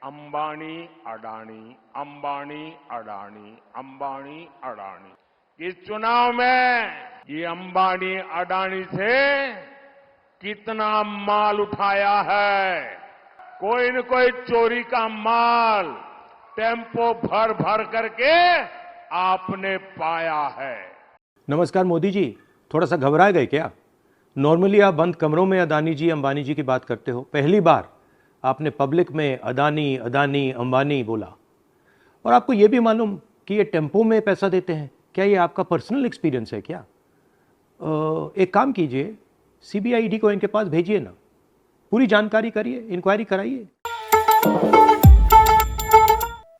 अंबानी अडानी, अंबानी अडानी, अंबानी अडानी। इस चुनाव में ये अंबानी अडानी से कितना माल उठाया है। कोई न कोई चोरी का माल टेम्पो भर भर करके आपने पाया है। नमस्कार मोदी जी, थोड़ा सा घबरा गए क्या? नॉर्मली आप बंद कमरों में अदानी जी अंबानी जी की बात करते हो, पहली बार आपने पब्लिक में अदानी अदानी अंबानी बोला। और आपको ये भी मालूम कि ये टेम्पो में पैसा देते हैं। क्या ये आपका पर्सनल एक्सपीरियंस है क्या? एक काम कीजिए, सीबीआईडी को इनके पास भेजिए ना, पूरी जानकारी करिए, इंक्वायरी कराइए।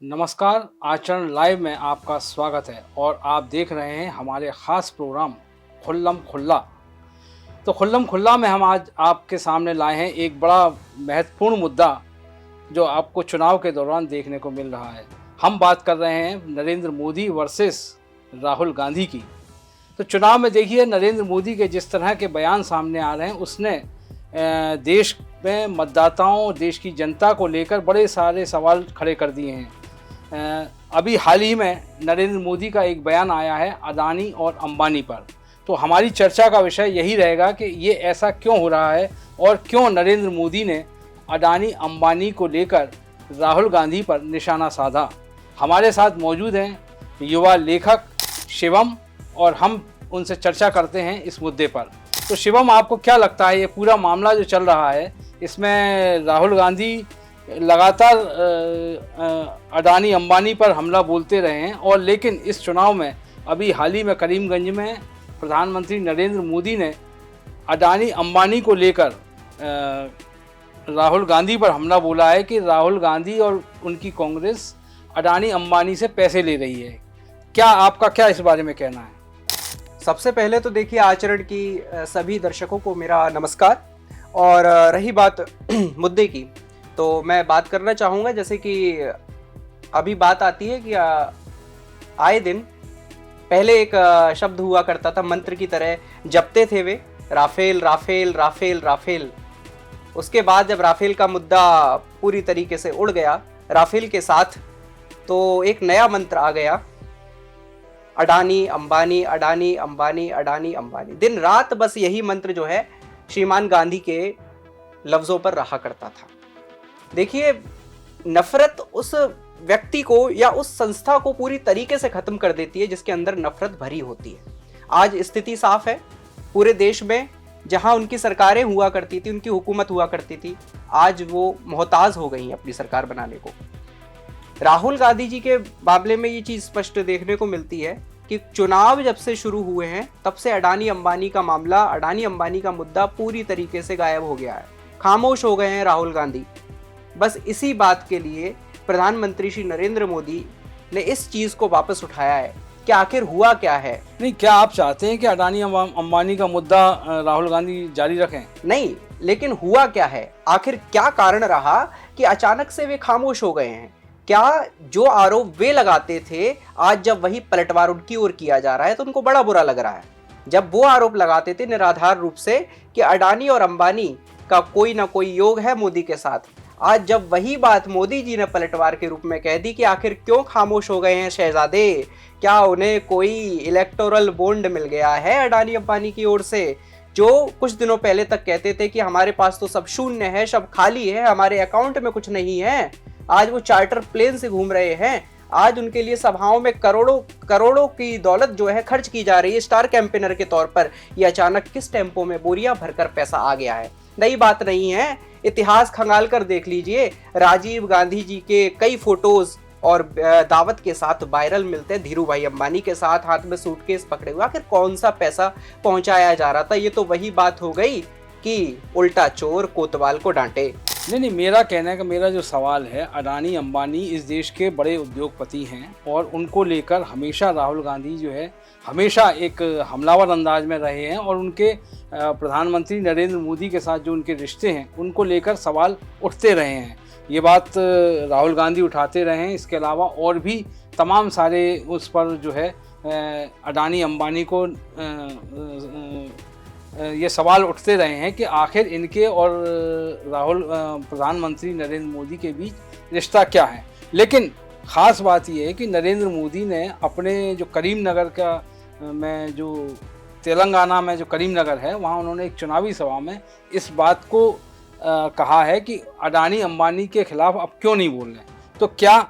नमस्कार, आचरण लाइव में आपका स्वागत है और आप देख रहे हैं हमारे ख़ास प्रोग्राम खुल्लम खुल्ला। तो खुल्लम खुल्ला में हम आज आपके सामने लाए हैं एक बड़ा महत्वपूर्ण मुद्दा जो आपको चुनाव के दौरान देखने को मिल रहा है। हम बात कर रहे हैं नरेंद्र मोदी वर्सेस राहुल गांधी की। तो चुनाव में देखिए नरेंद्र मोदी के जिस तरह के बयान सामने आ रहे हैं, उसने देश में मतदाताओं, देश की जनता को लेकर बड़े सारे सवाल खड़े कर दिए हैं। अभी हाल ही में नरेंद्र मोदी का एक बयान आया है अदानी और अंबानी पर। तो हमारी चर्चा का विषय यही रहेगा कि ये ऐसा क्यों हो रहा है और क्यों नरेंद्र मोदी ने अडानी अंबानी को लेकर राहुल गांधी पर निशाना साधा। हमारे साथ मौजूद हैं युवा लेखक शिवम और हम उनसे चर्चा करते हैं इस मुद्दे पर। तो शिवम, आपको क्या लगता है ये पूरा मामला जो चल रहा है, इसमें राहुल गांधी लगातार अडानी अंबानी पर हमला बोलते रहे हैं और लेकिन इस चुनाव में अभी हाल ही में करीमगंज में प्रधानमंत्री नरेंद्र मोदी ने अडानी अंबानी को लेकर राहुल गांधी पर हमला बोला है कि राहुल गांधी और उनकी कांग्रेस अडानी अंबानी से पैसे ले रही है। आपका क्या इस बारे में कहना है? सबसे पहले तो देखिए, आचरण की सभी दर्शकों को मेरा नमस्कार। और रही बात मुद्दे की, तो मैं बात करना चाहूँगा, जैसे कि अभी बात आती है कि आए दिन पहले एक शब्द हुआ करता था, मंत्र की तरह जपते थे वे, राफेल राफेल राफेल राफेल। उसके बाद जब राफेल का मुद्दा पूरी तरीके से उड़ गया राफेल के साथ, तो एक नया मंत्र आ गया, अडानी अंबानी, अडानी अंबानी, अडानी अंबानी। दिन रात बस यही मंत्र जो है श्रीमान गांधी के लफ्जों पर रहा करता था। देखिए, नफरत उस व्यक्ति को या उस संस्था को पूरी तरीके से खत्म कर देती है जिसके अंदर नफरत भरी होती है। आज स्थिति साफ है, पूरे देश में जहां उनकी सरकारें हुआ करती थी, उनकी हुकूमत हुआ करती थी, आज वो मोहताज हो गई अपनी सरकार बनाने को। राहुल गांधी जी के मामले में ये चीज स्पष्ट देखने को मिलती है कि चुनाव जब से शुरू हुए हैं तब से अडानी अंबानी का मामला, अडानी अंबानी का मुद्दा पूरी तरीके से गायब हो गया है। खामोश हो गए हैं राहुल गांधी। बस इसी बात के लिए प्रधानमंत्री श्री नरेंद्र मोदी ने इस चीज को वापस उठाया है कि आखिर हुआ क्या है। नहीं, क्या आप चाहते हैं कि अडानी अंबानी का मुद्दा राहुल गांधी जारी रखें? नहीं, लेकिन हुआ क्या है, आखिर क्या कारण रहा कि अचानक से वे खामोश हो गए हैं? क्या जो आरोप वे लगाते थे, आज जब वही पलटवार उनकी ओर किया जा रहा है तो उनको बड़ा बुरा लग रहा है? जब वो आरोप लगाते थे निराधार रूप से कि अडानी और अंबानी का कोई ना कोई योग है मोदी के साथ, आज जब वही बात मोदी जी ने पलटवार के रूप में कह दी कि आखिर क्यों खामोश हो गए हैं शहजादे, क्या उन्हें कोई इलेक्टोरल बॉन्ड मिल गया है अडानी अंबानी की ओर से? जो कुछ दिनों पहले तक कहते थे कि हमारे पास तो सब शून्य है, सब खाली है, हमारे अकाउंट में कुछ नहीं है, आज वो चार्टर प्लेन से घूम रहे हैं। आज उनके लिए सभाओं में करोड़ों करोड़ों की दौलत जो है खर्च की जा रही है स्टार कैंपेनर के तौर पर। ये अचानक किस टेम्पो में बोरियां भरकर पैसा आ गया है? नई बात नहीं है, इतिहास खंगाल कर देख लीजिए। राजीव गांधी जी के कई फोटोज और दावत के साथ वायरल मिलते हैं, धीरू भाई अंबानी के साथ हाथ में सूटकेस पकड़े हुए। आखिर कौन सा पैसा पहुंचाया जा रहा था? ये तो वही बात हो गई कि उल्टा चोर कोतवाल को डांटे। नहीं, मेरा कहना है कि मेरा जो सवाल है, अडानी अंबानी इस देश के बड़े उद्योगपति हैं और उनको लेकर हमेशा राहुल गांधी जो है हमेशा एक हमलावर अंदाज में रहे हैं और उनके प्रधानमंत्री नरेंद्र मोदी के साथ जो उनके रिश्ते हैं उनको लेकर सवाल उठते रहे हैं। ये बात राहुल गांधी उठाते रहे हैं। इसके अलावा और भी तमाम सारे उस पर जो है अडानी अंबानी को ये सवाल उठते रहे हैं कि आखिर इनके और राहुल प्रधानमंत्री नरेंद्र मोदी के बीच रिश्ता क्या है। लेकिन ख़ास बात यह है कि नरेंद्र मोदी ने अपने जो करीमनगर का में जो तेलंगाना में जो करीमनगर है वहाँ उन्होंने एक चुनावी सभा में इस बात को कहा है कि अडानी अंबानी के खिलाफ अब क्यों नहीं बोल रहे। तो क्या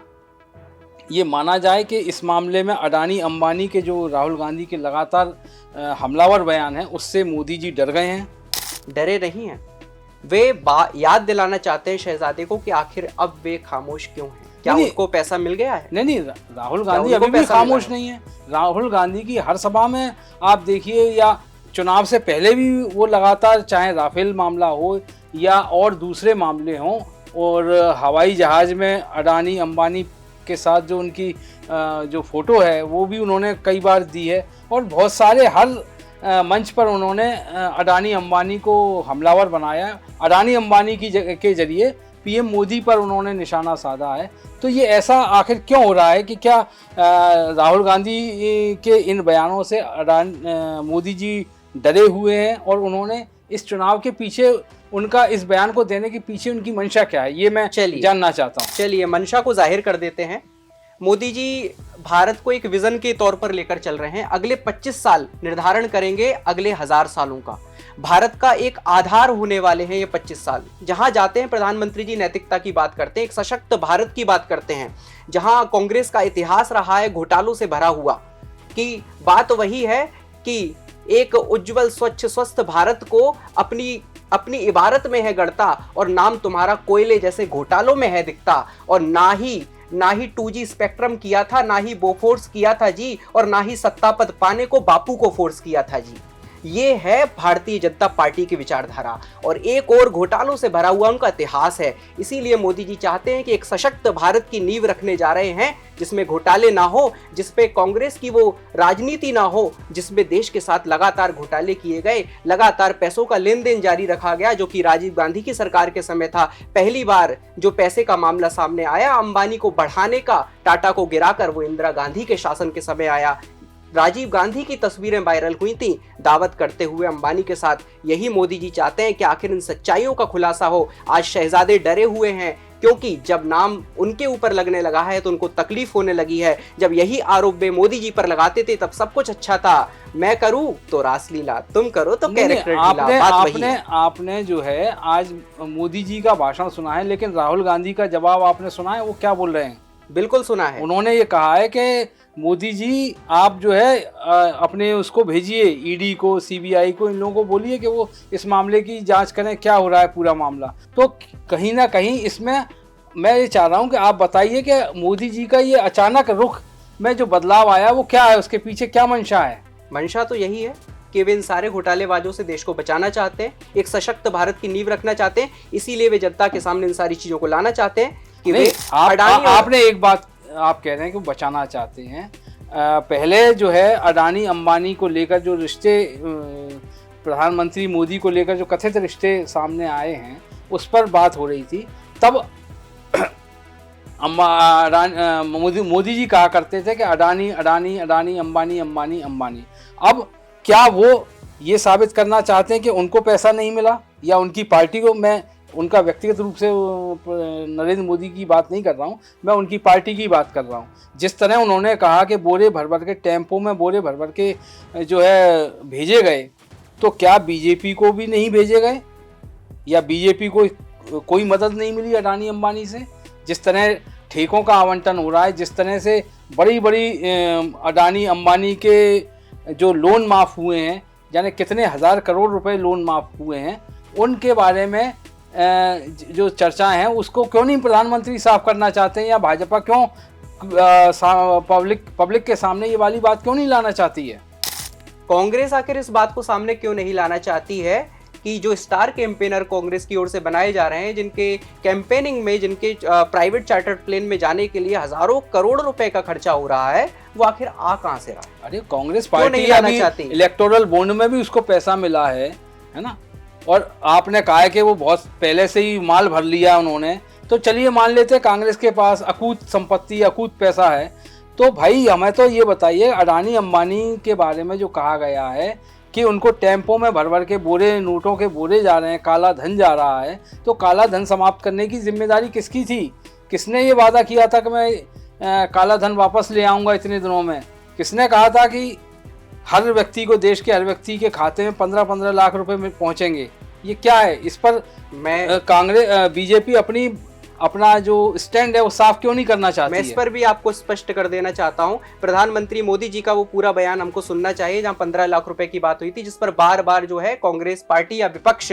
ये माना जाए कि इस मामले में अडानी अंबानी के जो राहुल गांधी के लगातार हमलावर बयान हैं उससे मोदी जी डर गए हैं? डरे नहीं हैं, वे याद दिलाना चाहते हैं शहजादे को कि आखिर अब वे खामोश क्यों हैं। क्या उनको पैसा मिल गया है? नहीं, राहुल गांधी अभी भी खामोश नहीं है। राहुल गांधी की हर सभा में आप देखिए, या चुनाव से पहले भी वो लगातार, चाहे राफेल मामला हो या और दूसरे मामले हों, और हवाई जहाज़ में अडानी अंबानी के साथ जो उनकी जो फोटो है वो भी उन्होंने कई बार दी है, और बहुत सारे हर मंच पर उन्होंने अडानी अंबानी को हमलावर बनाया। अडानी अंबानी के जरिए पीएम मोदी पर उन्होंने निशाना साधा है। तो ये ऐसा आखिर क्यों हो रहा है कि क्या राहुल गांधी के इन बयानों से मोदी जी डरे हुए हैं, और उन्होंने इस चुनाव के पीछे उनका इस बयान को देने के पीछे उनकी मंशा क्या है, ये मैं जानना चाहता हूँ। चलिए मंशा को जाहिर कर देते हैं। मोदी जी भारत को एक विजन के तौर पर लेकर चल रहे हैं। अगले 25 साल निर्धारण करेंगे अगले 1000 सालों का। भारत का एक आधार होने वाले हैं ये 25 साल। जहां जाते हैं प्रधानमंत्री जी नैतिकता की बात करते हैं, एक सशक्त भारत की बात करते हैं। जहां कांग्रेस का इतिहास रहा है घोटालों से भरा हुआ, कि बात वही है कि एक उज्जवल स्वच्छ स्वस्थ भारत को अपनी इबारत में है गढ़ता, और नाम तुम्हारा कोयले जैसे घोटालों में है दिखता। और ना ही 2G स्पेक्ट्रम किया था, ना ही बोफोर्स किया था जी, और ना ही सत्ता पद पाने को बापू को फोर्स किया था जी। ये है भारतीय जनता पार्टी की विचारधारा, और एक और घोटालों से भरा हुआ उनका इतिहास है। इसीलिए मोदी जी चाहते हैं कि एक सशक्त भारत की नींव रखने जा रहे हैं, जिसमें घोटाले ना हो, जिसपे कांग्रेस की वो राजनीति ना हो, जिसमें देश के साथ लगातार घोटाले किए गए, लगातार पैसों का लेन देन जारी रखा गया, जो कि राजीव गांधी की सरकार के समय था। पहली बार जो पैसे का मामला सामने आया अंबानी को बढ़ाने का, टाटा को गिराकर, वो इंदिरा गांधी के शासन के समय आया। राजीव गांधी की तस्वीरें वायरल हुई थी दावत करते हुए अंबानी के साथ। यही मोदी जी चाहते हैं कि आखिर इन सच्चाइयों का खुलासा हो। आज शहजादे डरे हुए हैं, क्योंकि जब नाम उनके ऊपर लगने लगा है तो उनको तकलीफ होने लगी है। जब यही आरोप वे मोदी जी पर लगाते थे तब सब कुछ अच्छा था। मैं करूं तो रासलीला, तुम करो तो कैरेक्टर ढीला। आपने जो है आज मोदी जी का भाषण सुना है, लेकिन राहुल गांधी का जवाब आपने सुना है? वो क्या बोल रहे हैं? बिल्कुल सुना है। उन्होंने ये कहा है कि मोदी जी आप जो है अपने उसको भेजिए, ईडी को, सीबीआई को, इन लोगों को बोलिए कि वो इस मामले की जांच करें, क्या हो रहा है पूरा मामला। तो कहीं ना कहीं इसमें मैं ये चाह रहा हूँ कि आप बताइए कि मोदी जी का ये अचानक रुख में जो बदलाव आया वो क्या है, उसके पीछे क्या मंशा है? मंशा तो यही है कि वे इन सारे घोटालेबाजों से देश को बचाना चाहते हैं, एक सशक्त भारत की नींव रखना चाहते हैं। इसीलिए वे जनता के सामने इन सारी चीजों को लाना चाहते हैं कि वे आपने एक बात आप कह रहे हैं कि वो बचाना चाहते हैं। पहले जो है अडानी अंबानी को लेकर जो रिश्ते, प्रधानमंत्री मोदी को लेकर जो कथित रिश्ते सामने आए हैं उस पर बात हो रही थी। तब मोदी जी कहा करते थे कि अडानी अडानी अडानी अंबानी अंबानी अंबानी। अब क्या वो ये साबित करना चाहते हैं कि उनको पैसा नहीं मिला, या उनकी पार्टी को? मैं उनका व्यक्तिगत रूप से नरेंद्र मोदी की बात नहीं कर रहा हूँ, मैं उनकी पार्टी की बात कर रहा हूँ। जिस तरह उन्होंने कहा कि बोरे भर भर के टेम्पो में बोरे भर भर के जो है भेजे गए, तो क्या बीजेपी को भी नहीं भेजे गए, या बीजेपी को कोई मदद नहीं मिली अडानी अंबानी से? जिस तरह ठेकों का आवंटन हो रहा है, जिस तरह से बड़ी बड़ी अडानी अंबानी के जो लोन माफ़ हुए हैं, यानी कितने हज़ार करोड़ रुपए लोन माफ़ हुए हैं, उनके बारे में जो चर्चाएं हैं उसको क्यों नहीं प्रधानमंत्री साफ करना चाहते हैं, या भाजपा क्यों पब्लिक के सामने ये वाली बात क्यों नहीं लाना चाहती है? कांग्रेस आखिर इस बात को सामने क्यों नहीं लाना चाहती है कि जो स्टार कैंपेनर कांग्रेस की ओर से बनाए जा रहे हैं, जिनके कैंपेनिंग में, जिनके प्राइवेट चार्टर्ड प्लेन में जाने के लिए हजारों करोड़ रुपए का खर्चा हो रहा है, वो आखिर आ कहां से रहा है? अरे कांग्रेस पार्टी अभी इलेक्टोरल बॉन्ड में भी उसको पैसा मिला है ना। और आपने कहा है कि वो बहुत पहले से ही माल भर लिया उन्होंने, तो चलिए मान लेते कांग्रेस के पास अकूत संपत्ति, अकूत पैसा है। तो भाई हमें तो ये बताइए, अडानी अंबानी के बारे में जो कहा गया है कि उनको टेम्पो में भर भर के बोरे, नोटों के बोरे जा रहे हैं, काला धन जा रहा है, तो काला धन समाप्त करने की जिम्मेदारी किसकी थी? किसने ये वादा किया था कि मैं काला धन वापस ले आऊंगा इतने दिनों में? किसने कहा था कि हर व्यक्ति को, देश के हर व्यक्ति के खाते में 15-15 लाख रुपए में पहुंचेंगे? ये क्या है? इस पर मैं कांग्रेस, बीजेपी अपना जो स्टैंड है वो साफ क्यों नहीं करना चाहती मैं इस पर भी आपको स्पष्ट कर देना चाहता हूं। प्रधानमंत्री मोदी जी का वो पूरा बयान हमको सुनना चाहिए जहां 15 लाख रुपए की बात हुई थी, जिस पर बार बार जो है कांग्रेस पार्टी या विपक्ष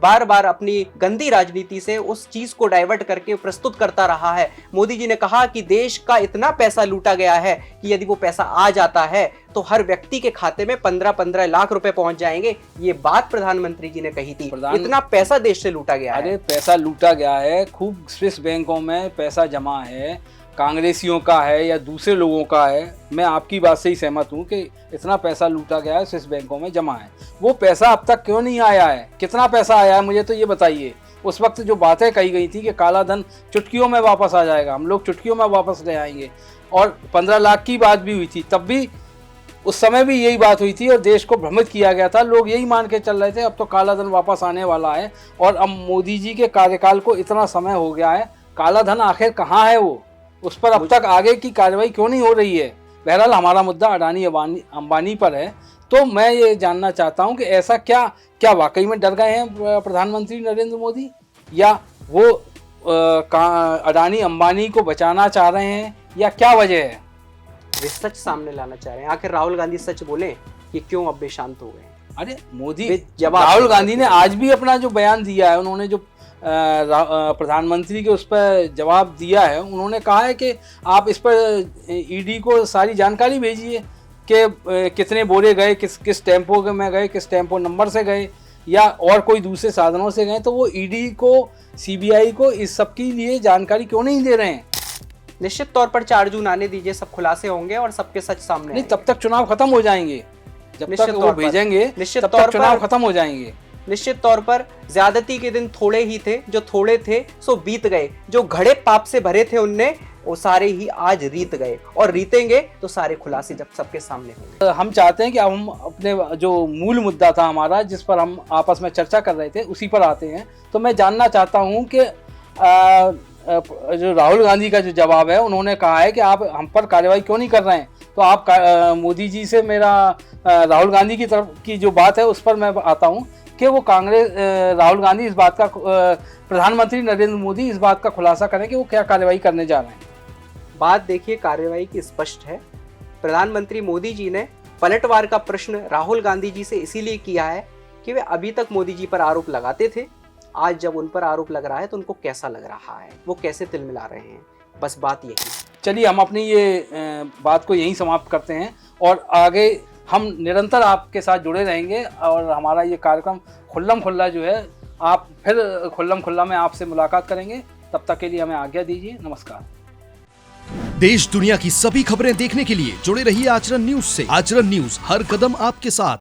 बार बार अपनी गंदी राजनीति से उस चीज को डाइवर्ट करके प्रस्तुत करता रहा है। मोदी जी ने कहा कि देश का इतना पैसा लूटा गया है कि यदि वो पैसा आ जाता है तो हर व्यक्ति के खाते में 15-15 लाख रुपए पहुंच जाएंगे। ये बात प्रधानमंत्री जी ने कही थी। इतना पैसा देश से लूटा गया है। अरे पैसा लूटा गया है, खूब स्विस बैंकों में पैसा जमा है, कांग्रेसियों का है या दूसरे लोगों का है। मैं आपकी बात से ही सहमत हूँ कि इतना पैसा लूटा गया है, स्विस बैंकों में जमा है। वो पैसा अब तक क्यों नहीं आया है? कितना पैसा आया है मुझे तो ये बताइए। उस वक्त जो बातें कही गई थी कि काला धन चुटकियों में वापस आ जाएगा, हम लोग चुटकियों में वापस ले आएंगे, और 15 लाख की बात भी हुई थी, तब भी उस समय भी यही बात हुई थी और देश को भ्रमित किया गया था। लोग यही मान के चल रहे थे अब तो काला धन वापस आने वाला है। और अब मोदी जी के कार्यकाल को इतना समय हो गया है, काला धन आखिर कहाँ है? वो उस पर अब तक आगे की कार्रवाई क्यों नहीं हो रही है? बहरहाल हमारा मुद्दा अडानी अंबानी पर है। तो मैं ये जानना चाहता हूं कि ऐसा क्या वाकई में डर गए हैं प्रधानमंत्री नरेंद्र मोदी, या वो अडानी अंबानी को बचाना चाह रहे हैं, या क्या वजह है? वे सच सामने लाना चाह रहे हैं। आखिर राहुल गांधी सच बोले कि क्यों अब वे शांत हो गए? अरे मोदी, जवाब राहुल गांधी ने आज भी अपना जो बयान दिया है, उन्होंने जो प्रधानमंत्री के उस पर जवाब दिया है, उन्होंने कहा है कि आप इस पर ईडी को सारी जानकारी भेजिए कि कितने बोरे गए, किस टेम्पो में गए, किस टेम्पो नंबर से गए, या और कोई दूसरे साधनों से गए। तो वो ईडी को, सीबीआई को इस सब के लिए जानकारी क्यों नहीं दे रहे हैं? निश्चित तौर पर 4 जून आने दीजिए, सब खुलासे होंगे और सबके सच सामने नहीं, तब तक चुनाव खत्म हो जाएंगे। जब तक वो भेजेंगे तब तक चुनाव खत्म हो जाएंगे। निश्चित तौर पर ज्यादती के दिन थोड़े ही थे, जो थोड़े थे सो बीत गए। जो घड़े पाप से भरे थे उनने, वो सारे ही आज रीत गए, और रीतेंगे तो सारे खुलासे जब सबके सामने होंगे। हम चाहते हैं कि अब हम अपने जो मूल मुद्दा था हमारा, जिस पर हम आपस में चर्चा कर रहे थे, उसी पर आते हैं। तो मैं जानना चाहता हूं कि जो राहुल गांधी का जो जवाब है, उन्होंने कहा है कि आप हम पर कार्रवाई क्यों नहीं कर रहे हैं। तो आप मोदी जी से मेरा राहुल गांधी की तरफ की जो बात है उस पर मैं आता हूं कि वो राहुल गांधी इस बात का, प्रधानमंत्री नरेंद्र मोदी इस बात का खुलासा करें कि वो क्या कार्रवाई करने जा रहे हैं। बात देखिए कार्रवाई की स्पष्ट है। प्रधानमंत्री मोदी जी ने पलटवार का प्रश्न राहुल गांधी जी से इसीलिए किया है कि वे अभी तक मोदी जी पर आरोप लगाते थे। आज जब उन पर आरोप लग रहा है तो उनको कैसा लग रहा है, वो कैसे तिलमिला रहे हैं, बस बात यही। चलिए हम अपनी ये बात को यहीं समाप्त करते हैं, और आगे हम निरंतर आपके साथ जुड़े रहेंगे, और हमारा ये कार्यक्रम खुल्लम खुल्ला जो है, आप फिर खुल्लम खुल्ला में आपसे मुलाकात करेंगे। तब तक के लिए हमें आज्ञा दीजिए। नमस्कार। देश दुनिया की सभी खबरें देखने के लिए जुड़े रहिए आचरण न्यूज से। आचरण न्यूज, हर कदम आपके साथ।